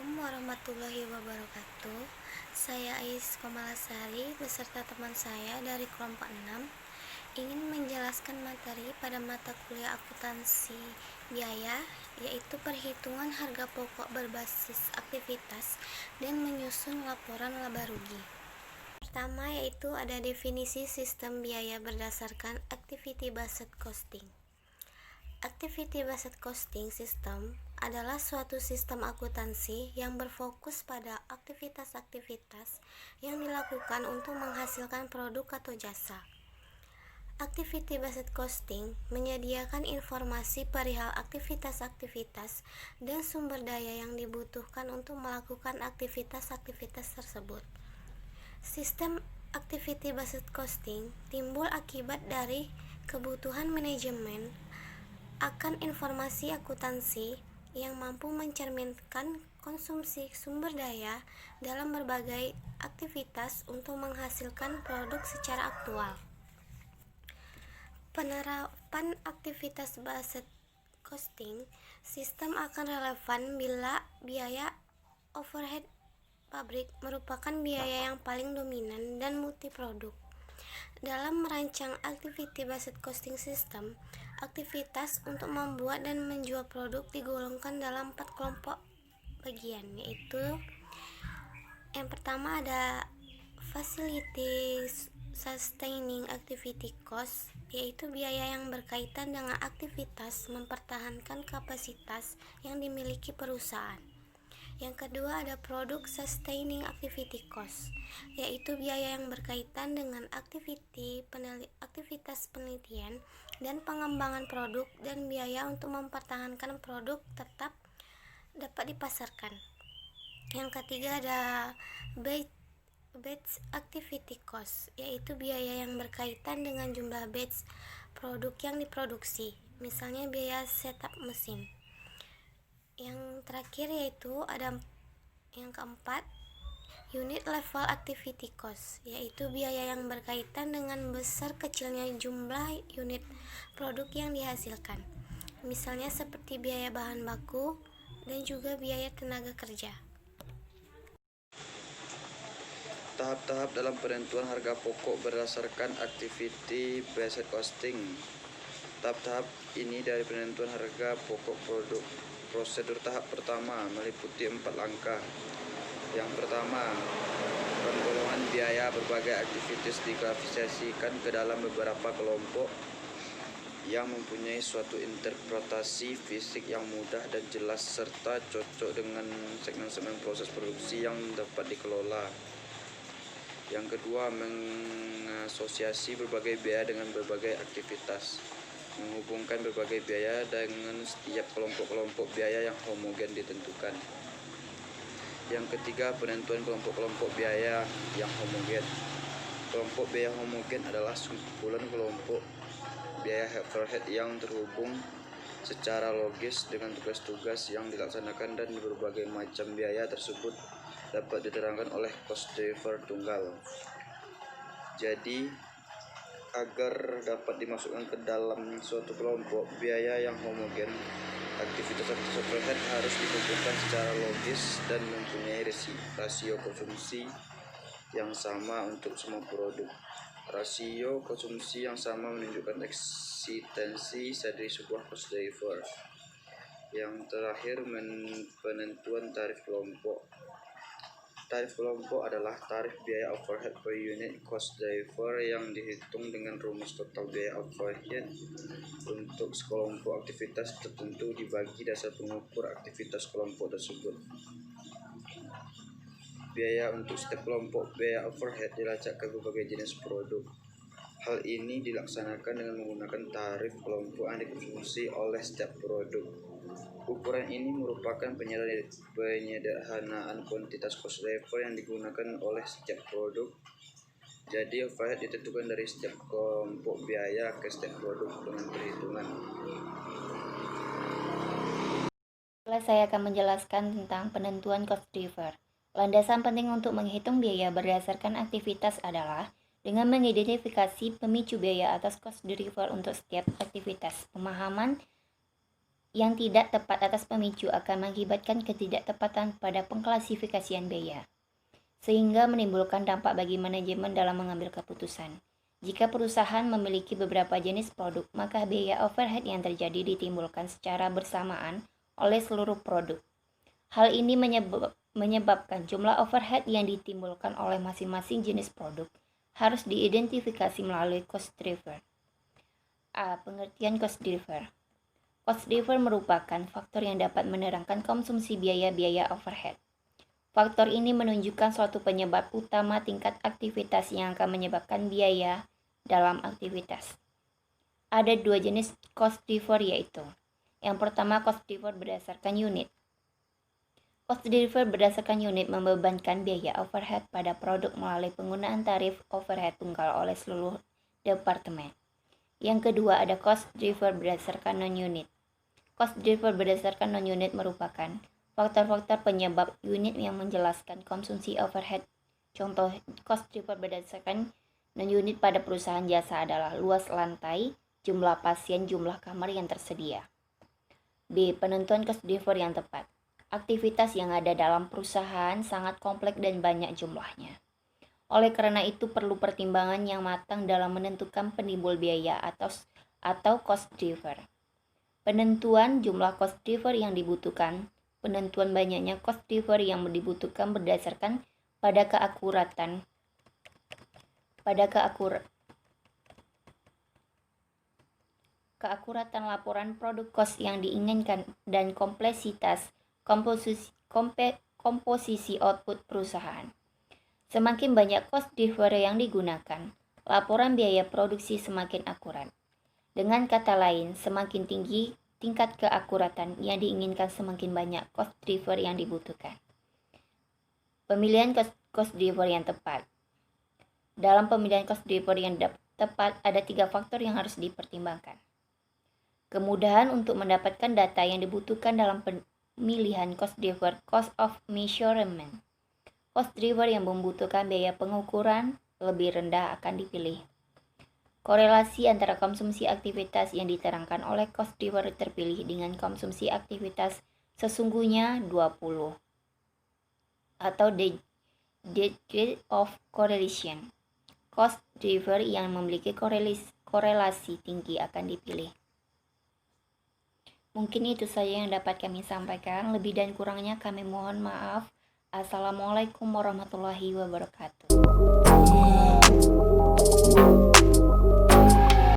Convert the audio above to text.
Assalamualaikum warahmatullahi wabarakatuh. Saya Ais Komalasari beserta teman saya dari kelompok 6 ingin menjelaskan materi pada mata kuliah akuntansi biaya, yaitu perhitungan harga pokok berbasis aktivitas dan menyusun laporan laba rugi. Pertama yaitu ada definisi sistem biaya berdasarkan activity based costing. Activity Based Costing System adalah suatu sistem akuntansi yang berfokus pada aktivitas-aktivitas yang dilakukan untuk menghasilkan produk atau jasa. Activity Based Costing menyediakan informasi perihal aktivitas-aktivitas dan sumber daya yang dibutuhkan untuk melakukan aktivitas-aktivitas tersebut. Sistem Activity Based Costing timbul akibat dari kebutuhan manajemen akan informasi akuntansi yang mampu mencerminkan konsumsi sumber daya dalam berbagai aktivitas untuk menghasilkan produk secara aktual. Penerapan aktivitas based costing sistem akan relevan bila biaya overhead pabrik merupakan biaya yang paling dominan dan multiproduk. Dalam merancang activity based costing system, aktivitas untuk membuat dan menjual produk digolongkan dalam 4 kelompok bagian, yaitu yang pertama ada facility sustaining activity cost, yaitu biaya yang berkaitan dengan aktivitas mempertahankan kapasitas yang dimiliki perusahaan. Yang kedua ada product sustaining activity cost, yaitu biaya yang berkaitan dengan aktivitas penelitian dan pengembangan produk dan biaya untuk mempertahankan produk tetap dapat dipasarkan. Yang ketiga ada batch activity cost, yaitu biaya yang berkaitan dengan jumlah batch produk yang diproduksi, misalnya biaya setup mesin. Yang terakhir yaitu ada yang keempat, unit level activity cost, yaitu biaya yang berkaitan dengan besar kecilnya jumlah unit produk yang dihasilkan, misalnya seperti biaya bahan baku dan juga biaya tenaga kerja. Tahap-tahap dalam penentuan harga pokok berdasarkan activity based costing. Tahap-tahap ini dari penentuan harga pokok produk. Prosedur tahap pertama meliputi 4 langkah. Yang pertama, penggolongan biaya berbagai aktivitas diklasifikasikan ke dalam beberapa kelompok yang mempunyai suatu interpretasi fisik yang mudah dan jelas serta cocok dengan segmen-segmen proses produksi yang dapat dikelola. Yang kedua, mengasosiasi berbagai biaya dengan berbagai aktivitas. Menghubungkan berbagai biaya dengan setiap kelompok-kelompok biaya yang homogen ditentukan. Yang ketiga, penentuan kelompok-kelompok biaya yang homogen. Kelompok biaya homogen adalah kumpulan kelompok biaya overhead yang terhubung secara logis dengan tugas-tugas yang dilaksanakan, dan berbagai macam biaya tersebut dapat diterangkan oleh cost driver tunggal. Jadi, agar dapat dimasukkan ke dalam suatu kelompok biaya yang homogen, aktivitas overhead harus dihubungkan secara logis dan mempunyai rasio konsumsi yang sama untuk semua produk. Rasio konsumsi yang sama menunjukkan eksistensi dari sebuah cost driver. Yang terakhir, penentuan tarif kelompok. Tarif kelompok adalah tarif biaya overhead per unit cost driver yang dihitung dengan rumus total biaya overhead untuk sekelompok aktivitas tertentu dibagi dasar pengukur aktivitas kelompok tersebut. Biaya untuk setiap kelompok biaya overhead dilacak ke berbagai jenis produk. Hal ini dilaksanakan dengan menggunakan tarif kelompok yang dikonsumsi oleh setiap produk. Ukuran ini merupakan penyederhanaan kuantitas cost driver yang digunakan oleh setiap produk. Jadi overhead ditentukan dari setiap kelompok biaya ke setiap produk dengan perhitungan. Saya akan menjelaskan tentang penentuan cost driver. Landasan penting untuk menghitung biaya berdasarkan aktivitas adalah dengan mengidentifikasi pemicu biaya atas cost driver untuk setiap aktivitas. Pemahaman yang tidak tepat atas pemicu akan mengakibatkan ketidaktepatan pada pengklasifikasian biaya, sehingga menimbulkan dampak bagi manajemen dalam mengambil keputusan. Jika perusahaan memiliki beberapa jenis produk, maka biaya overhead yang terjadi ditimbulkan secara bersamaan oleh seluruh produk. Hal ini menyebabkan jumlah overhead yang ditimbulkan oleh masing-masing jenis produk harus diidentifikasi melalui cost driver. A. Pengertian cost driver. Cost driver merupakan faktor yang dapat menerangkan konsumsi biaya-biaya overhead. Faktor ini menunjukkan suatu penyebab utama tingkat aktivitas yang akan menyebabkan biaya dalam aktivitas. Ada dua jenis cost driver, yaitu yang pertama cost driver berdasarkan unit. Cost driver berdasarkan unit membebankan biaya overhead pada produk melalui penggunaan tarif overhead tunggal oleh seluruh departemen. Yang kedua ada cost driver berdasarkan non-unit. Cost driver berdasarkan non-unit merupakan faktor-faktor penyebab unit yang menjelaskan konsumsi overhead. Contoh cost driver berdasarkan non-unit pada perusahaan jasa adalah luas lantai, jumlah pasien, jumlah kamar yang tersedia. B. Penentuan cost driver yang tepat. Aktivitas yang ada dalam perusahaan sangat kompleks dan banyak jumlahnya. Oleh karena itu perlu pertimbangan yang matang dalam menentukan penimbul biaya atau cost driver. Penentuan jumlah cost driver yang dibutuhkan. Penentuan banyaknya cost driver yang dibutuhkan berdasarkan pada keakuratan laporan produk cost yang diinginkan dan kompleksitas komposisi output perusahaan. Semakin banyak cost driver yang digunakan, laporan biaya produksi semakin akurat. Dengan kata lain, semakin tinggi tingkat keakuratan yang diinginkan, semakin banyak cost driver yang dibutuhkan. Pemilihan cost driver yang tepat. Dalam pemilihan cost driver yang tepat, ada 3 faktor yang harus dipertimbangkan. Kemudahan untuk mendapatkan data yang dibutuhkan dalam pemilihan cost driver, cost of measurement. Cost driver yang membutuhkan biaya pengukuran lebih rendah akan dipilih. Korelasi antara konsumsi aktivitas yang diterangkan oleh cost driver terpilih dengan konsumsi aktivitas sesungguhnya 20, atau degree of correlation. Cost driver yang memiliki korelasi tinggi akan dipilih. Mungkin itu saja yang dapat kami sampaikan. Lebih dan kurangnya kami mohon maaf. Assalamualaikum warahmatullahi wabarakatuh.